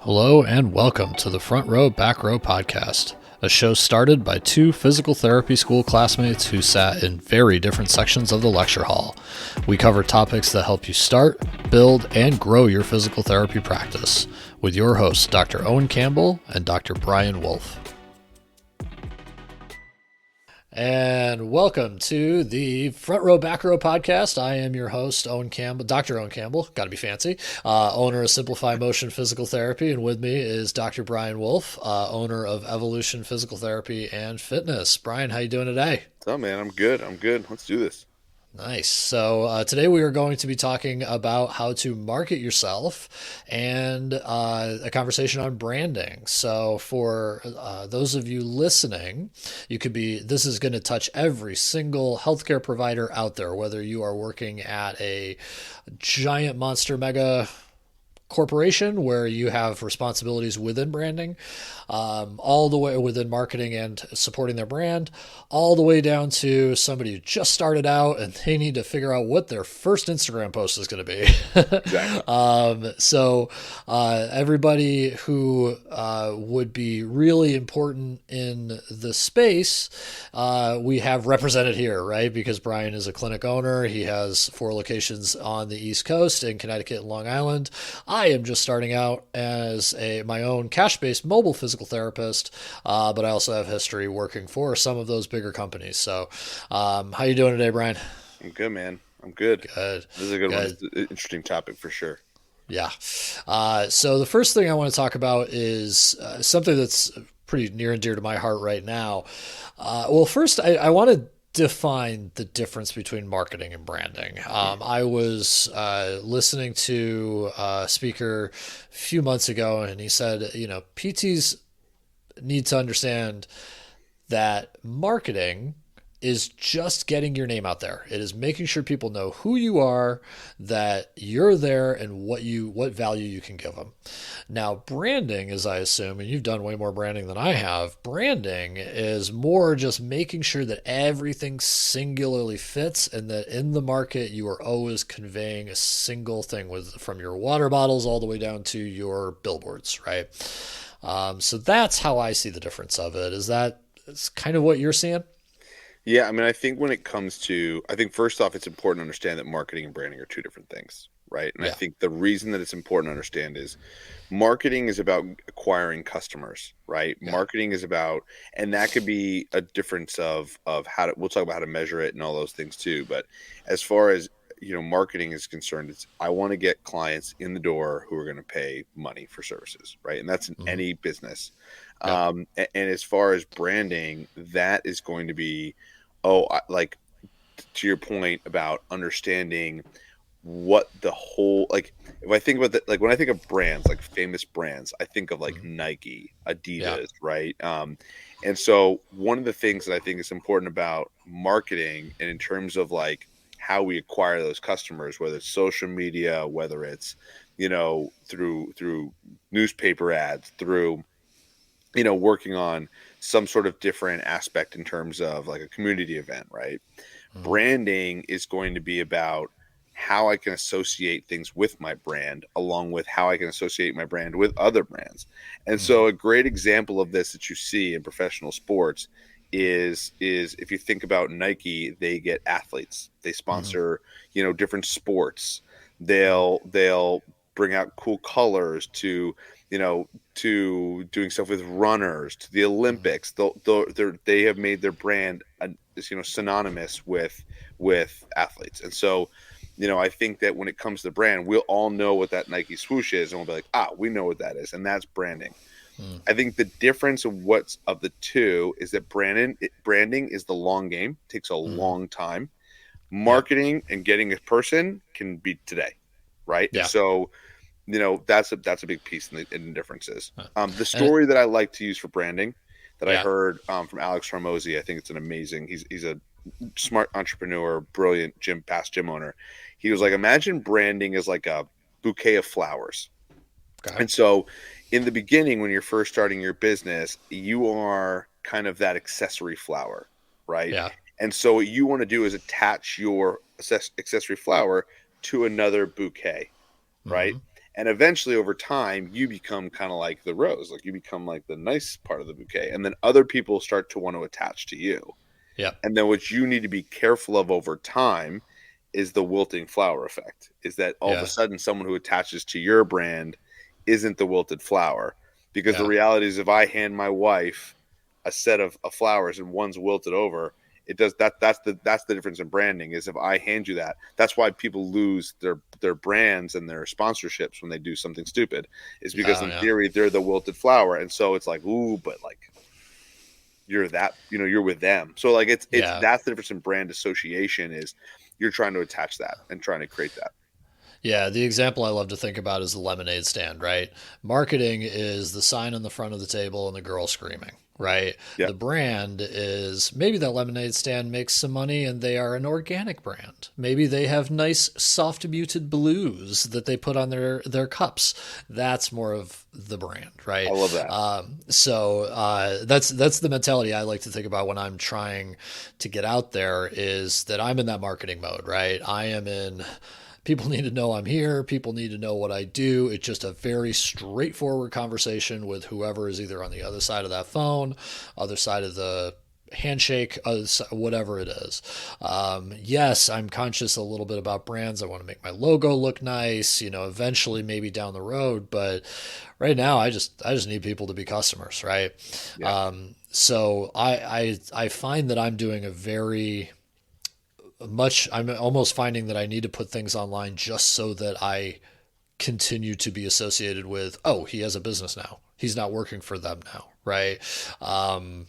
Hello and welcome to the Front Row Back Row podcast, a show started by two physical therapy school classmates who sat in very different sections of the lecture hall. We cover topics that help you start, build, and grow your physical therapy practice with your hosts, Dr. Owen Campbell and Dr. Brian Wolf. And welcome to the Front Row Back Row podcast. I am your host, Owen Campbell, Dr. Owen Campbell, got to be fancy, owner of Simplify Motion Physical Therapy. And with me is Dr. Brian Wolf, owner of Evolution Physical Therapy and Fitness. Brian, how you doing today? What's up, man? I'm good. Let's do this. Nice. So today we are going to be talking about how to market yourself and a conversation on branding. So for those of you listening, this is going to touch every single healthcare provider out there, whether you are working at a giant monster mega corporation where you have responsibilities within branding, all the way within marketing and supporting their brand, all the way down to somebody who just started out and they need to figure out what their first Instagram post is going to be. Exactly. So everybody who would be really important in the space, we have represented here, right? Because Brian is a clinic owner. He has 4 locations on the East Coast in Connecticut and Long Island. I am just starting out as my own cash-based mobile physical therapist, but I also have history working for some of those bigger companies. So how you doing today, Brian? I'm good, man. I'm good. Good. This is a good one. It's an interesting topic for sure. Yeah. So the first thing I want to talk about is something that's pretty near and dear to my heart right now. Well, first, I want to define the difference between marketing and branding. I was listening to a speaker a few months ago, and he said, PTs need to understand that marketing is just getting your name out there. It is making sure people know who you are, that you're there, and what value you can give them. Now, branding, as I assume, and you've done way more branding than I have, branding is more just making sure that everything singularly fits and that in the market you are always conveying a single thing from your water bottles all the way down to your billboards, right? So that's how I see the difference of it. Is kind of what you're seeing? Yeah, I mean, I think when it comes to, I think first off, it's important to understand that marketing and branding are two different things, right? And I Yeah. think the reason that it's important to understand is marketing is about acquiring customers, right? Yeah. Marketing is about, and that could be a difference of we'll talk about how to measure it and all those things too. But as far as, marketing is concerned, it's, I want to get clients in the door who are going to pay money for services, right? And that's in any business. Yep. And as far as branding, that is going to be, like to your point about understanding what the whole, like, if I think about that, like when I think of brands, like famous brands, I think of like Nike, Yeah. Adidas, right? And so one of the things that I think is important about marketing and in terms of like how we acquire those customers, whether it's social media, whether it's, through newspaper ads, through working on some sort of different aspect in terms of like a community event, right? Branding is going to be about how I can associate things with my brand, along with how I can associate my brand with other brands. And so a great example of this that you see in professional sports is if you think about Nike, they get athletes, they sponsor, different sports. They'll bring out cool colors to doing stuff with runners, to the Olympics. They have made their brand synonymous with athletes. And so I think that when it comes to the brand, we'll all know what that Nike swoosh is, and we'll be like, we know what that is, and that's branding. I think the difference of the two is that branding is the long game, takes a long time. Marketing and getting a person can be today, right? Yeah. So that's a big piece in the differences. The story that I like to use for branding that I heard from Alex Hormozy, I think it's an amazing. He's a smart entrepreneur, brilliant past gym owner. He was like, imagine branding is like a bouquet of flowers. Okay. And so in the beginning, when you're first starting your business, you are kind of that accessory flower, right? Yeah. And so what you want to do is attach your accessory flower to another bouquet, right? And eventually over time, you become kind of like the rose, like you become like the nice part of the bouquet. And then other people start to want to attach to you. Yeah. And then what you need to be careful of over time is the wilting flower effect, is that all of a Yeah. sudden someone who attaches to your brand isn't the wilted flower. Because the Yeah. reality is, if I hand my wife a set of flowers and one's wilted over, it does that. That's the difference in branding. Is if I hand you that, that's why people lose their brands and their sponsorships when they do something stupid. Is because Oh, in yeah. theory they're the wilted flower, and so it's like, ooh, but like you're that, you're with them. So like it's Yeah. that's the difference in brand association, is you're trying to attach that and trying to create that. Yeah, the example I love to think about is the lemonade stand, right? Marketing is the sign on the front of the table and the girl screaming, right? Yeah. The brand is maybe that lemonade stand makes some money and they are an organic brand. Maybe they have nice soft muted blues that they put on their cups. That's more of the brand, I right? love that. That's the mentality I like to think about when I'm trying to get out there, is that I'm in that marketing mode, right? I am in. People need to know I'm here. People need to know what I do. It's just a very straightforward conversation with whoever is either on the other side of that phone, other side of the handshake, whatever it is. Yes, I'm conscious a little bit about brands. I want to make my logo look nice, eventually maybe down the road. But right now, I just need people to be customers, right? Yeah. So I find that I'm doing a very I'm almost finding that I need to put things online just so that I continue to be associated with, oh, he has a business now. He's not working for them now, right? Um,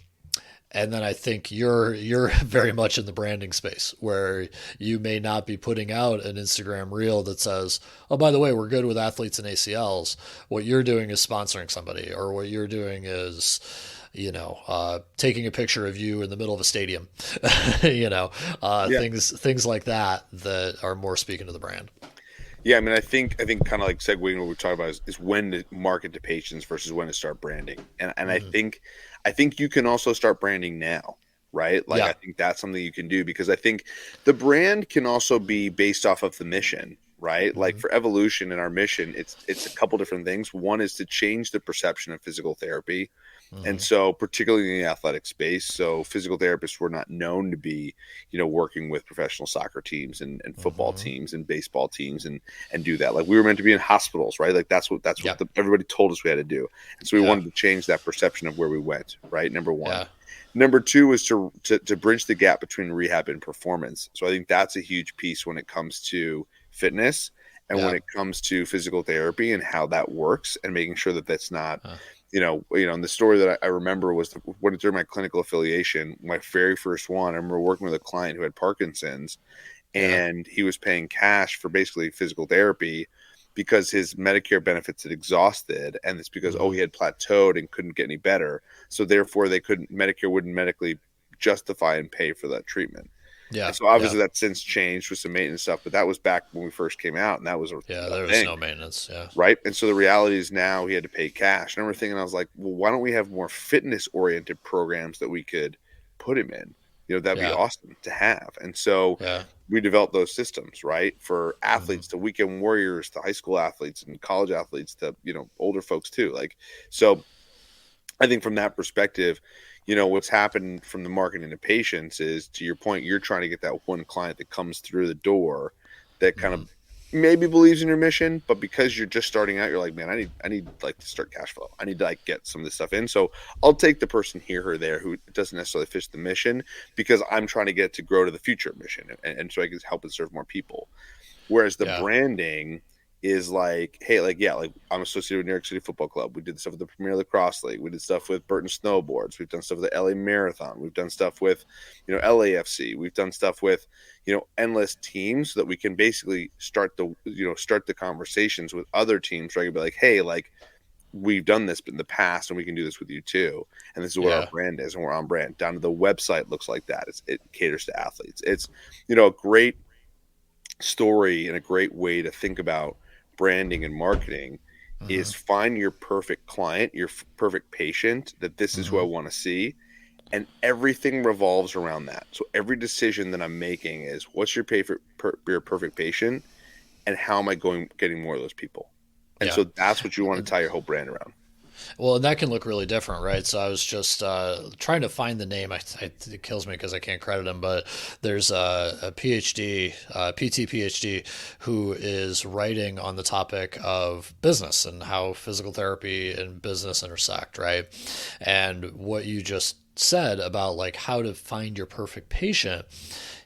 and then I think you're very much in the branding space where you may not be putting out an Instagram reel that says, "Oh, by the way, we're good with athletes and ACLs." What you're doing is sponsoring somebody, or what you're doing is, taking a picture of you in the middle of a stadium, Yeah. things like that are more speaking to the brand. Yeah, I mean, I think kind of like segueing what we're talking about is when to market to patients versus when to start branding, and Mm-hmm. I think you can also start branding now, right? Like I Yeah. think that's something you can do, because I think the brand can also be based off of the mission, right? Like Mm-hmm. for evolution and our mission, it's a couple different things. One is to change the perception of physical therapy. And Mm-hmm. so, particularly in the athletic space, so physical therapists were not known to be, working with professional soccer teams and football Mm-hmm. teams and baseball teams and do that. Like we were meant to be in hospitals, right? Like that's what Yeah. everybody told us we had to do. And so we Yeah. wanted to change that perception of where we went, right? Number one. Yeah. Number two is to bridge the gap between rehab and performance. So I think that's a huge piece when it comes to fitness and when Yeah. it comes to physical therapy and how that works, and making sure that that's not, Uh, and the story that I remember was when during my clinical affiliation, my very first one, I remember working with a client who had Parkinson's, yeah. and he was paying cash for basically physical therapy because his Medicare benefits had exhausted, and it's because, oh, Mm-hmm. he had plateaued and couldn't get any better, so therefore Medicare wouldn't medically justify and pay for that treatment. Yeah. And so Yeah. obviously that's since changed with some maintenance stuff, but that was back when we first came out, and that was a Yeah. There was thing. no maintenance. Yeah. Right. And so the reality is now he had to pay cash. And I remember thinking, I was like, well, why don't we have more fitness oriented programs that we could put him in? That'd be Yeah. awesome to have. And so Yeah. we developed those systems, right? For Mm-hmm. athletes, to weekend warriors, to high school athletes and college athletes, to, older folks too. Like, so I think from that perspective, what's happened from the marketing to patients is, to your point, you're trying to get that one client that comes through the door that kind Mm-hmm. of maybe believes in your mission, but because you're just starting out, you're like, man, I need like to start cash flow. I need to like get some of this stuff in. So I'll take the person here or there who doesn't necessarily fit the mission, because I'm trying to get it to grow to the future mission, and so I can help and serve more people. Whereas the Yeah. branding is like, hey, like, yeah, like I'm associated with New York City Football Club. We did stuff with the Premier Lacrosse League. We did stuff with Burton Snowboards. We've done stuff with the LA Marathon. We've done stuff with, LAFC. We've done stuff with, endless teams, so that we can basically start the conversations with other teams, where I can be like, hey, like, we've done this in the past and we can do this with you too. And this is what our Yeah. brand is, and we're on brand. Down to the website looks like that. It caters to athletes. It's, a great story and a great way to think about branding and marketing Mm-hmm. is find your perfect client, your perfect patient, that this is who I Mm-hmm. want to see. And everything revolves around that. So every decision that I'm making is, what's your your perfect patient, and how am I getting more of those people? And Yeah. so that's what you want to tie your whole brand around. Well, and that can look really different, right? So I was just trying to find the name. It kills me because I can't credit him, but there's a PhD, PT PhD, who is writing on the topic of business and how physical therapy and business intersect, right? And what you just said about like how to find your perfect patient,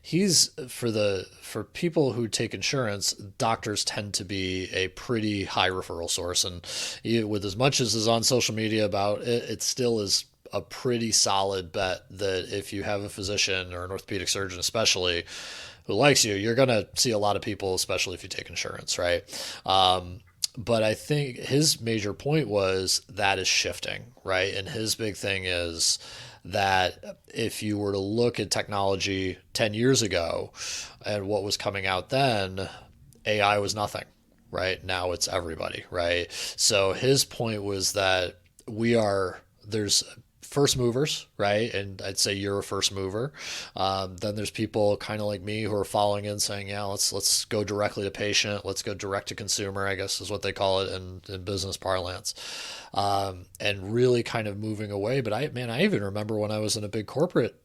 he's for people who take insurance, doctors tend to be a pretty high referral source, and with as much as is on social media about it, it still is a pretty solid bet that if you have a physician or an orthopedic surgeon especially who likes you, you're going to see a lot of people, especially if you take insurance, right? But I think his major point was that is shifting, right? And his big thing is that if you were to look at technology 10 years ago and what was coming out then, AI was nothing, right? Now it's everybody, right? So his point was that there's first movers, right? And I'd say you're a first mover. Then there's people kind of like me who are following in saying, yeah, let's go directly to patient. Let's go direct to consumer, I guess is what they call it in business parlance. And really kind of moving away. But I even remember when I was in a big corporate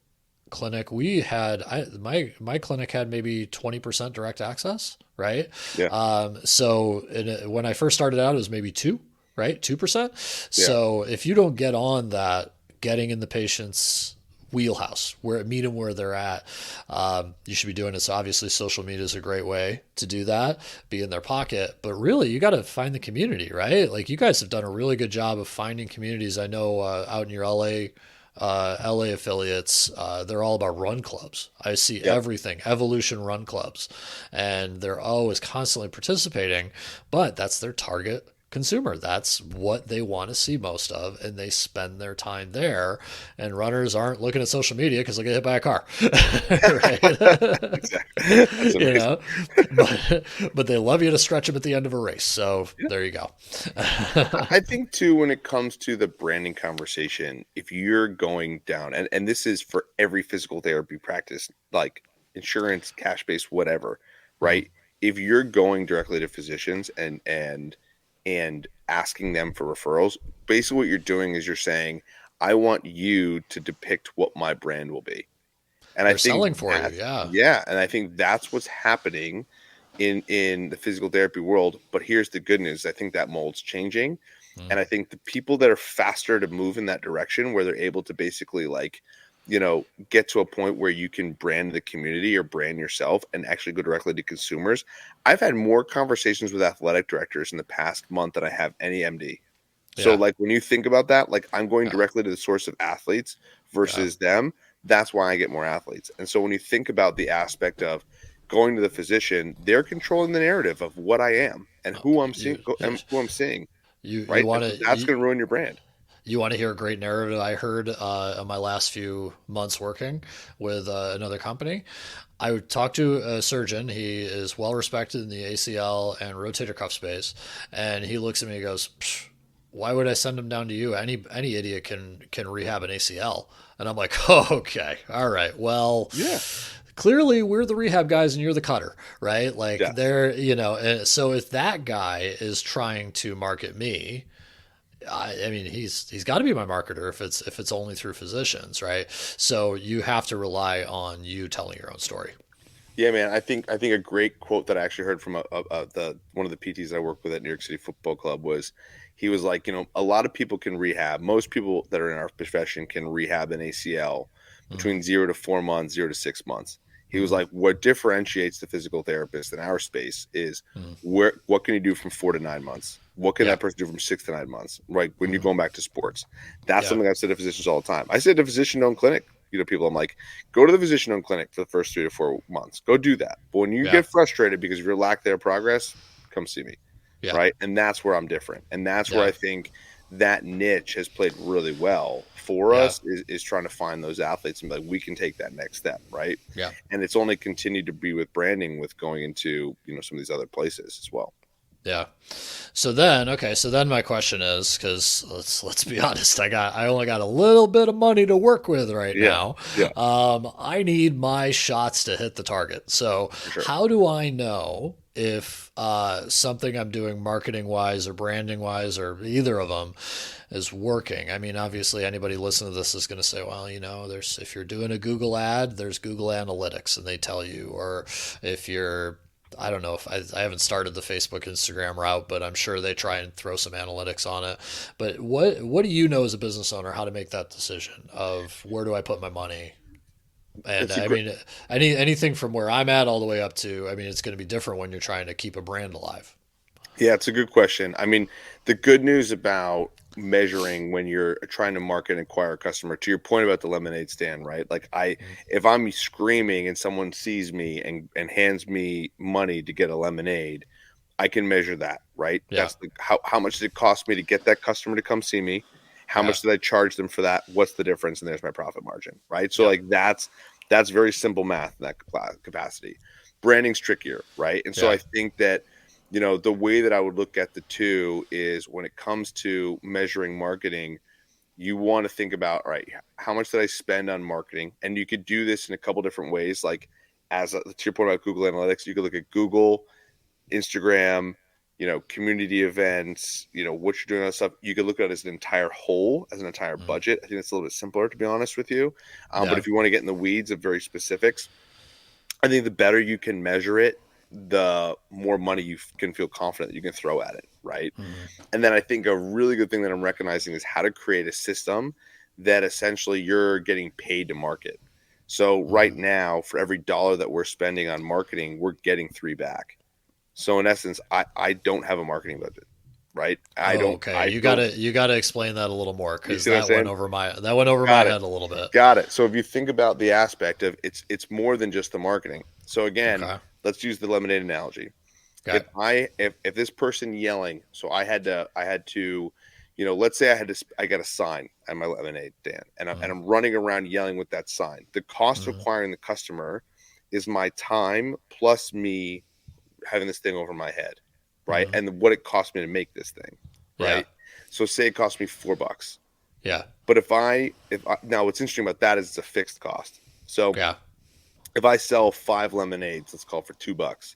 clinic, we had my clinic had maybe 20% direct access, right? Yeah. When I first started out, it was maybe two, right? 2%. Yeah. So if you don't get on that, getting in the patient's wheelhouse, where meet them where they're at, you should be doing it. So obviously social media is a great way to do that, be in their pocket, but really you got to find the community, right? Like you guys have done a really good job of finding communities. I know out in your LA affiliates, they're all about run clubs. I see Yeah. everything, evolution run clubs, and they're always constantly participating, but that's their target consumer. That's what they want to see most of, and they spend their time there. And runners aren't looking at social media because they get hit by a car, right? Exactly. That's You amazing. know, but they love you to stretch them at the end of a race. So Yeah. there you go. I think too, when it comes to the branding conversation, if you're going down, and this is for every physical therapy practice, like insurance, cash based, whatever, Mm, right? If you're going directly to physicians and asking them for referrals, basically what you're doing is you're saying, I want you to depict what my brand will be. And I they're think selling for you. Yeah. yeah, and I think that's what's happening in the physical therapy world. But here's the good news. I think that mold's changing. Mm, And I think the people that are faster to move in that direction, where they're able to basically like, get to a point where you can brand the community or brand yourself and actually go directly to consumers. I've had more conversations with athletic directors in the past month than I have any MD. So yeah. like when you think about that, like I'm going Yeah. directly to the source of athletes Yeah. versus them. That's why I get more athletes. And so when you think about the aspect of going to the physician, they're controlling the narrative of what I am and who I'm seeing, You, and who I'm seeing, you right? And want so that's to, going to ruin your brand. You want to hear a great narrative I heard in my last few months working with another company? I would talk to a surgeon. He is well respected in the ACL and rotator cuff space, and he looks at me and goes, "Why would I send him down to you? Any idiot can rehab an ACL." And I'm like, "Oh, okay, all right. Well, Yeah. clearly we're the rehab guys and you're the cutter, right? Like Yes. they're, so if that guy is trying to market me, I mean, he's got to be my marketer if it's only through physicians, right? So you have to rely on you telling your own story. Yeah, man. I think a great quote that I actually heard from the one of the PTs I worked with at New York City Football Club was, he was like, a lot of people can rehab. Most people that are in our profession can rehab an ACL Mm, between 0 to 4 months, 0 to 6 months. He was mm, like, what differentiates the physical therapist in our space is mm. what can you do from 4 to 9 months? What can Yeah. that person do from 6 to 9 months? Right when you're Mm, going back to sports, that's yeah. something I said to physicians all the time. I said to physician-owned clinic, people, I'm like, go to the physician-owned clinic for the first 3 to 4 months. Go do that. But when you Yeah. get frustrated because of your lack thereof progress, come see me. Yeah. Right. And that's where I'm different. And that's where Yeah. I think that niche has played really well for Yeah. us is trying to find those athletes and be like, we can take that next step. Right. Yeah. And it's only continued to be with branding, with going into, some of these other places as well. Yeah. So then my question is, because let's be honest, I only got a little bit of money to work with right Yeah. now. Yeah. I need my shots to hit the target. So For sure. how do I know if something I'm doing marketing wise or branding wise or either of them is working. I mean, obviously, anybody listening to this is going to say, well, there's if you're doing a Google ad, there's Google Analytics, and they tell you, or if you're I don't know if I haven't started the Facebook Instagram route, but I'm sure they try and throw some analytics on it. But what do you know as a business owner how to make that decision of where do I put my money? And It's a I great, mean, anything from where I'm at all the way up to, I mean, it's going to be different when you're trying to keep a brand alive. yeah, it's a good question. I mean, the good news about measuring when you're trying to market and acquire a customer, to your point about the lemonade stand, right? Like Mm. if I'm screaming and someone sees me and hands me money to get a lemonade, I can measure that, right? Yeah, That's how much did it cost me to get that customer to come see me? How yeah, much did I charge them for that? What's the difference? And there's my profit margin, right? So yep, like that's very simple math in that capacity. Branding's trickier, right? And so yeah, I think that the way that I would look at the two is when it comes to measuring marketing, you want to think about, all right, how much did I spend on marketing? And you could do this in a couple different ways. Like to your point about Google Analytics, you could look at Google, Instagram, community events, what you're doing on stuff. You could look at it as an entire whole, as an entire mm, budget. I think it's a little bit simpler, to be honest with you. But yeah, if you want to get in the weeds of very specifics, I think the better you can measure it, the more money you can feel confident that you can throw at it, right? mm, And then I think a really good thing that I'm recognizing is how to create a system that essentially you're getting paid to market. So right mm. now, for every dollar that we're spending on marketing, we're getting three back. So in essence, I don't have a marketing budget, right? I Oh, don't okay. I You don't. gotta explain that a little more You because see what I'm saying? that went over my Got it. head a little bit. Got it. So if you think about the aspect of it's more than just the marketing. So again, Okay. let's use the lemonade analogy. Okay. If this person yelling, so I had to, let's say I got a sign at my lemonade stand, and Mm, I'm running around yelling with that sign. The cost of mm, acquiring the customer is my time plus me having this thing over my head, right? mm. And what it cost me to make this thing, Yeah. right? So say it cost me $4. Yeah. But if I now what's interesting about that is it's a fixed cost. So Yeah. if I sell five lemonades, let's call it for $2,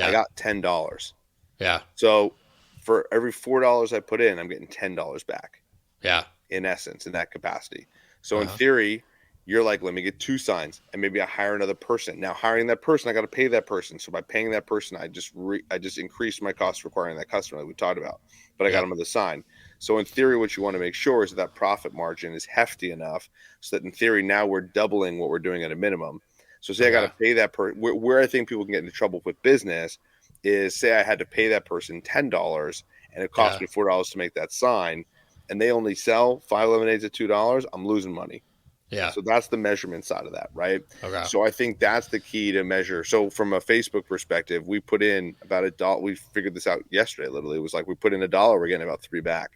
I Yeah. got $10. Yeah. So for every $4 I put in, I'm getting $10 back Yeah. in essence in that capacity. So in Uh-huh. theory, you're like, let me get two signs, and maybe I hire another person. Now hiring that person, I got to pay that person. So by paying that person, I just increased my cost for acquiring that customer like we talked about. But I got Yep. them with a sign. So in theory, what you want to make sure is that profit margin is hefty enough so that in theory now we're doubling what we're doing at a minimum. So say I got Okay. to pay that person. Where I think people can get into trouble with business is say I had to pay that person $10 and it cost Yeah. me $4 to make that sign, and they only sell five lemonades at $2. I'm losing money. Yeah. So that's the measurement side of that, right? Okay. So I think that's the key to measure. So from a Facebook perspective, we put in about $1. We figured this out yesterday. Literally, it was like we put in $1, we're getting about three back.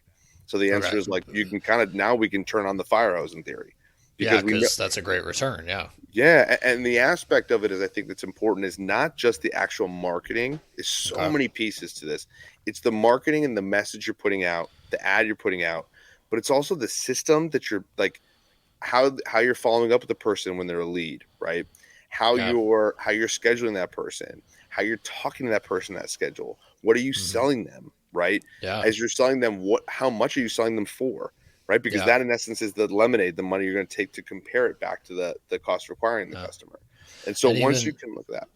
So the Okay. answer is like you can kind of now we can turn on the fire hose in theory Yeah, because we know, because that's a great return. Yeah. yeah. And the aspect of it is I think that's important is not just the actual marketing. There's so Okay. many pieces to this. It's the marketing and the message you're putting out, the ad you're putting out, but it's also the system that you're like how you're following up with the person when they're a lead, right? Yeah. How you're scheduling that person, how you're talking to that person that schedule. What are you Hmm. selling them, right? Yeah. As you're selling them, how much are you selling them for? Right? Because Yeah. that in essence is the lemonade, the money you're going to take to compare it back to the cost requiring the Yeah. customer. And so And once you even can look at that.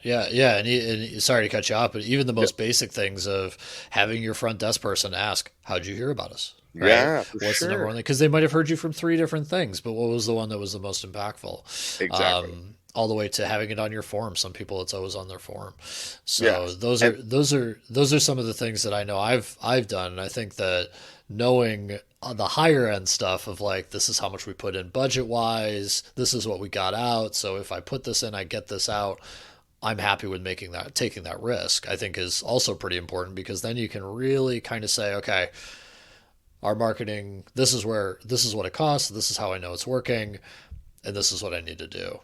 yeah, yeah, and sorry to cut you off, but even the Yep. most basic things of having your front desk person ask, "How'd you hear about us?" Right? Yeah, for What's the number sure. one thing? Because they might have heard you from three different things, but what was the one that was the most impactful? Exactly. All the way to having it on your form. Some people, it's always on their form. So Yes. And those are some of the things that I know I've done, and I think that knowing on the higher end stuff of like this is how much we put in budget wise, this is what we got out. So if I put this in, I get this out. I'm happy with taking that risk, I think is also pretty important because then you can really kind of say, okay, our marketing, this is what it costs, this is how I know it's working, and this is what I need to do.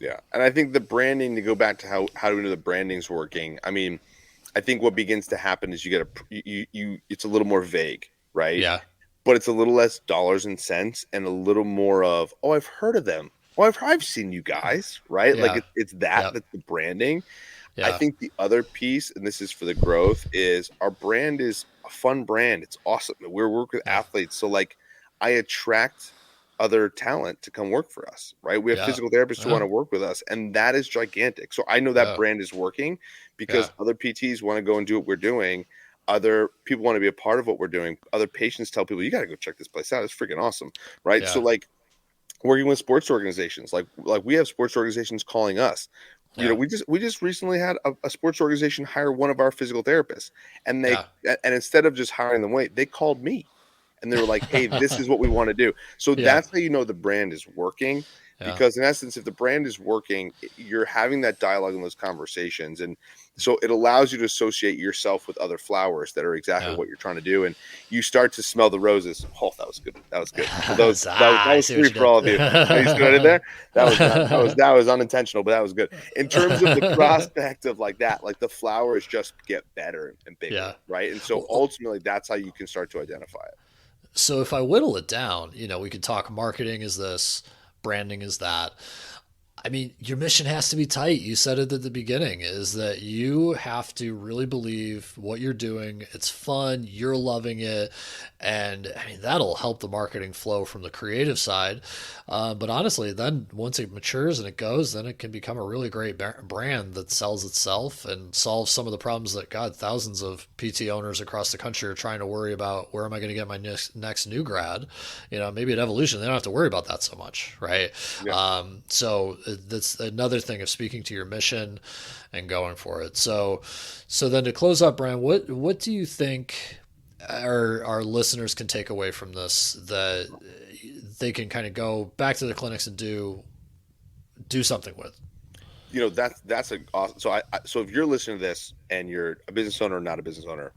yeah. And I think the branding, to go back to how do we know the branding's working? I mean, I think what begins to happen is you get it's a little more vague, right? Yeah. But it's a little less dollars and cents and a little more of, oh, I've heard of them. Oh, I've seen you guys, right? Like Yeah. it's that Yep. that's the branding. I Yeah. think the other piece, and this is for the growth, is our brand is a fun brand. It's awesome. We're work with Yeah. athletes. So like I attract other talent to come work for us, right? We have Yeah. physical therapists who want Yeah. to work with us, and that is gigantic. So I know that Yeah. brand is working Yeah. because other PTs want to go and do what we're doing. Other people want to be a part of what we're doing. Other patients tell people, you got to go check this place out. It's freaking awesome. Right. So Yeah. like working with sports organizations, like we have sports organizations calling us. Yeah. We just recently had a sports organization hire one of our physical therapists, and Yeah. instead of just hiring them, they called me, and they were like, "Hey, this is what we want to do." So Yeah. that's how you know the brand is working, Yeah. because in essence, if the brand is working, you're having that dialogue and those conversations, and so it allows you to associate yourself with other flowers that are exactly Yeah. what you're trying to do, and you start to smell the roses. Oh, that was good. That was good. So that I was see what free you for did. all of you. You see what I did there? That was not that was unintentional, but that was good. In terms of the prospect of like that, like the flowers just get better and bigger, Yeah. right? And so Well, ultimately, that's how you can start to identify it. so if I whittle it down, we could talk marketing is this, branding is that. I mean, your mission has to be tight. You said it at the beginning, is that you have to really believe what you're doing. It's fun, you're loving it. And I mean, that'll help the marketing flow from the creative side. But honestly, then once it matures and it goes, then it can become a really great brand that sells itself and solves some of the problems that, God, thousands of PT owners across the country are trying to worry about. Where am I going to get my next new grad? Maybe at Evolution, they don't have to worry about that so much, right? Yeah. So that's another thing of speaking to your mission and going for it. So then to close up, Brian, what do you think our listeners can take away from this that they can kind of go back to the clinics and do something with? That's a awesome. So if you're listening to this and you're a business owner or not a business owner,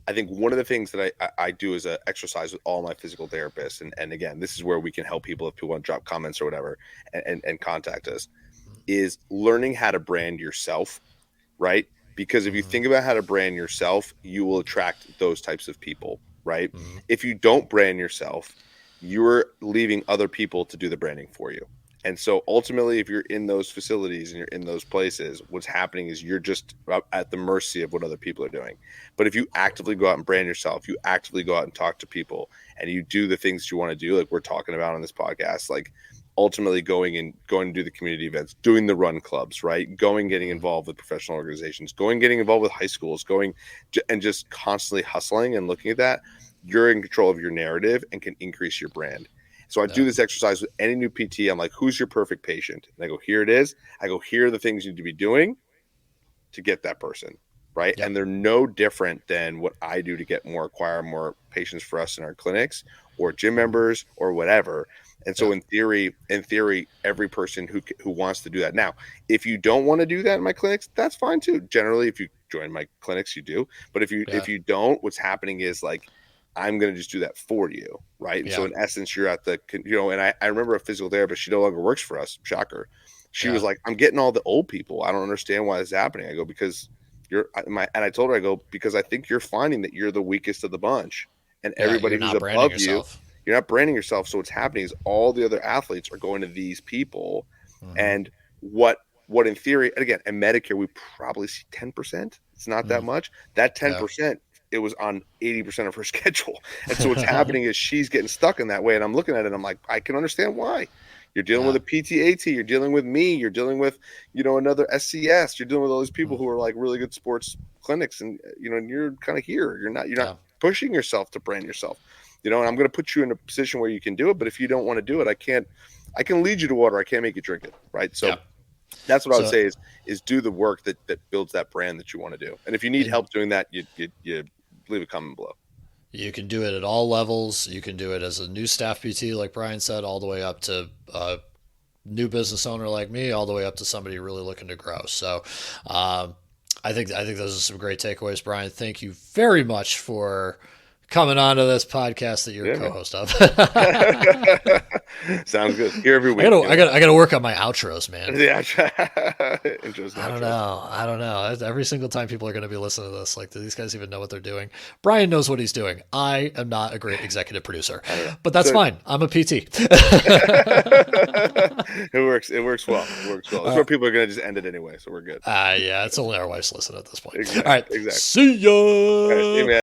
I think one of the things that I do as an exercise with all my physical therapists, and again, this is where we can help people if people want to drop comments or whatever, and contact us, is learning how to brand yourself, right? Because if you Mm-hmm. think about how to brand yourself, you will attract those types of people, right? Mm-hmm. If you don't brand yourself, you're leaving other people to do the branding for you. And so ultimately, if you're in those facilities and you're in those places, what's happening is you're just at the mercy of what other people are doing. But if you actively go out and brand yourself, you actively go out and talk to people, and you do the things that you want to do, like we're talking about on this podcast, like ultimately going to do the community events, doing the run clubs, right? Getting involved with professional organizations, getting involved with high schools, and just constantly hustling and looking at that, you're in control of your narrative and can increase your brand. So I do Yeah. this exercise with any new PT. I'm like, who's your perfect patient? And I go, here it is. I go, here are the things you need to be doing to get that person, right? Yep. And they're no different than what I do to acquire more patients for us in our clinics or gym Mm-hmm. members or whatever. And so Yeah. in theory, every person who wants to do that. Now, if you don't want to do that in my clinics, that's fine too. Generally, if you join my clinics, you do. But if you Yeah. if you don't, what's happening is like I'm going to just do that for you, right? And so Yeah. in essence, you're at and I remember a physical therapist, she no longer works for us. Shocker. She was Yeah. like, I'm getting all the old people. I don't understand why this is happening. I go, because and I told her, I go, because I think you're finding that you're the weakest of the bunch, and Yeah. everybody You're who's not branding above you, yourself. you're not branding yourself. So what's happening is all the other athletes are going to these people, Mm-hmm. and what in theory, and again, in Medicare, we probably see 10%. It's not that Mm. much. That Yeah. 10%, it was on 80% of her schedule. And so what's happening is she's getting stuck in that way. And I'm looking at it and I'm like, I can understand why. You're dealing with Yeah. a PTAT, you're dealing with me, you're dealing with, another SCS, you're dealing with all these people Mm. who are like really good sports clinics, and and you're kind of here. You're not Yeah. pushing yourself to brand yourself. And I'm going to put you in a position where you can do it, but if you don't want to do it, I can lead you to water. I can't make you drink it, right? So Yeah. that's what I would So, say is do the work that builds that brand that you want to do. And if you need and help doing that, you leave a comment below. you can do it at all levels. You can do it as a new staff PT, like Brian said, all the way up to a new business owner like me, all the way up to somebody really looking to grow. So, um, I think those are some great takeaways, Brian. Thank you very much for coming on to this podcast that you're Yeah, a man. co-host of. Sounds good. Here every week. I gotta work on my outros, man. Yeah. Intros and I don't outros. know. I don't know. Every single time people are going to be listening to this, like, do these guys even know what they're doing? Brian knows what he's doing. I am not a great executive producer, but that's fine. I'm a PT. It works. It works well. It works well. That's where people are going to just end it anyway, so we're good. Yeah, it's only our wives listen at this point. Exactly. All right. Exactly. See ya. All right, see you, man.